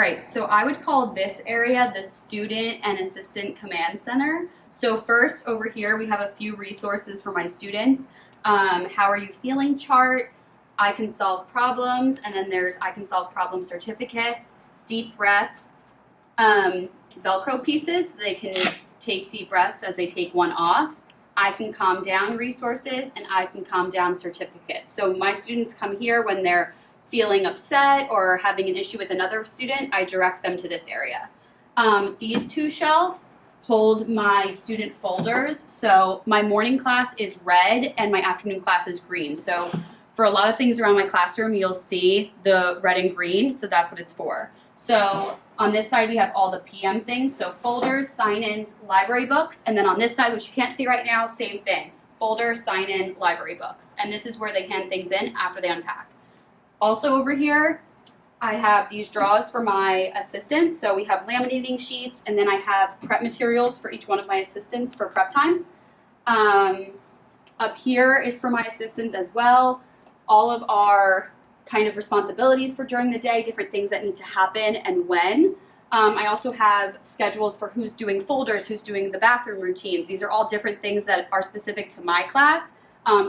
right, so I would call this area the Student and Assistant Command Center. So first, over here, we have a few resources for my students. How are you feeling chart, I can solve problems, and then there's I can solve problem certificates, deep breath, Velcro pieces so they can take deep breaths as they take one off. I can calm down resources, and I can calm down certificates. So my students come here when they're feeling upset or having an issue with another student, I direct them to this area. These two shelves hold my student folders. So my morning class is red and my afternoon class is green. So for a lot of things around my classroom, you'll see the red and green, so that's what it's for. So on this side, we have all the PM things, so folders, sign-ins, library books, and then on this side, which you can't see right now, same thing, folders, sign-in, library books. And this is where they hand things in after they unpack. Also over here, I have these drawers for my assistants. So we have laminating sheets, and then I have prep materials for each one of my assistants for prep time. Up here is for my assistants as well. All of our kind of responsibilities for during the day, different things that need to happen and when. I also have schedules for who's doing folders, who's doing the bathroom routines. These are all different things that are specific to my class.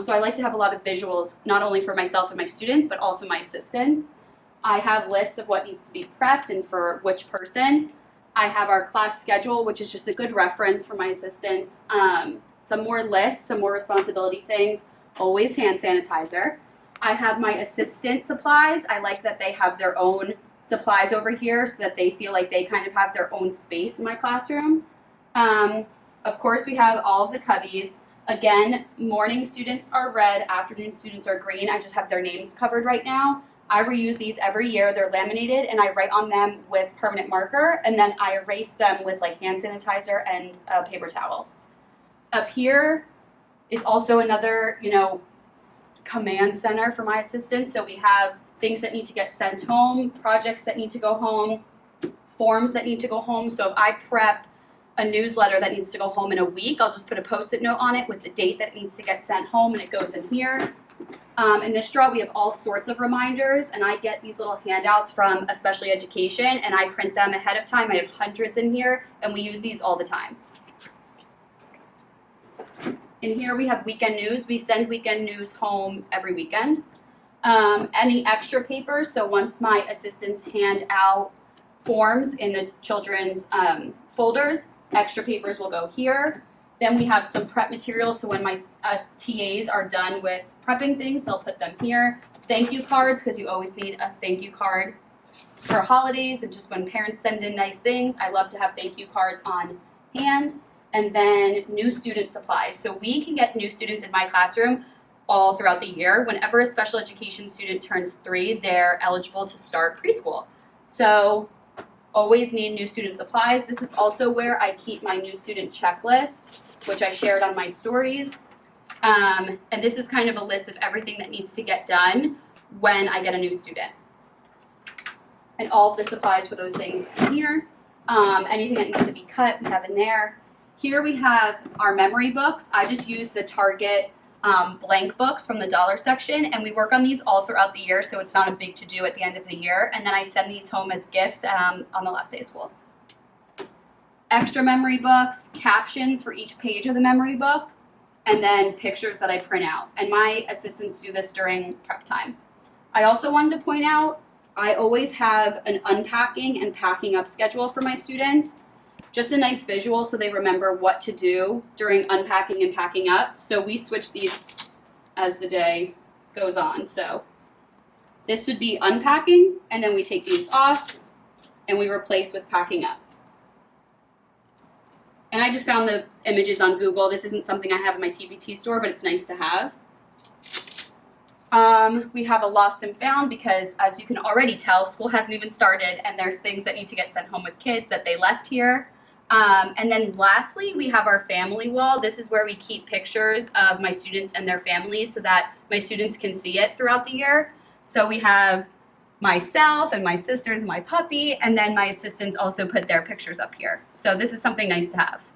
So I like to have a lot of visuals, not only for myself and my students, but also my assistants. I have lists of what needs to be prepped and for which person. I have our class schedule, which is just a good reference for my assistants. Some more lists, some more responsibility things, always hand sanitizer. I have my assistant supplies. I like that they have their own supplies over here so that they feel like they kind of have their own space in my classroom. Of course, we have all of the cubbies. Again, morning students are red, afternoon students are green. I just have their names covered right now. I reuse these every year. They're laminated, and I write on them with permanent marker, and then I erase them with like hand sanitizer and a paper towel. Up here is also another, command center for my assistants. So we have things that need to get sent home, projects that need to go home, forms that need to go home. So if I prep a newsletter that needs to go home in a week, I'll just put a Post-it note on it with the date that it needs to get sent home, and it goes in here. In this drawer, we have all sorts of reminders, and I get these little handouts from Especially Education, and I print them ahead of time. I have hundreds in here, and we use these all the time. In here, we have weekend news. We send weekend news home every weekend. Any extra papers, so once my assistants hand out forms in the children's folders, extra papers will go here. Then we have some prep materials, so when my TAs are done with prepping things, they'll put them here. Thank you cards, because you always need a thank you card for holidays and just when parents send in nice things. I love to have thank you cards on hand. And then new student supplies. So we can get new students in my classroom all throughout the year. Whenever a special education student turns 3, they're eligible to start preschool. So always need new student supplies. This is also where I keep my new student checklist, which I shared on my stories. And this is kind of a list of everything that needs to get done when I get a new student. And all of the supplies for those things is in here. Anything that needs to be cut, we have in there. Here we have our memory books. I just use the Target blank books from the dollar section, and we work on these all throughout the year, so it's not a big to-do at the end of the year, and then I send these home as gifts on the last day of school. Extra memory books, captions for each page of the memory book, and then pictures that I print out, and my assistants do this during prep time. I also wanted to point out, I always have an unpacking and packing up schedule for my students. Just a nice visual so they remember what to do during unpacking and packing up. So we switch these as the day goes on. So this would be unpacking, and then we take these off and we replace with packing up. And I just found the images on Google. This isn't something I have in my TBT store, but it's nice to have. We have a lost and found because, as you can already tell, school hasn't even started, and there's things that need to get sent home with kids that they left here. And then lastly, we have our family wall. This is where we keep pictures of my students and their families so that my students can see it throughout the year. So we have myself and my sisters and my puppy, and then my assistants also put their pictures up here. So this is something nice to have.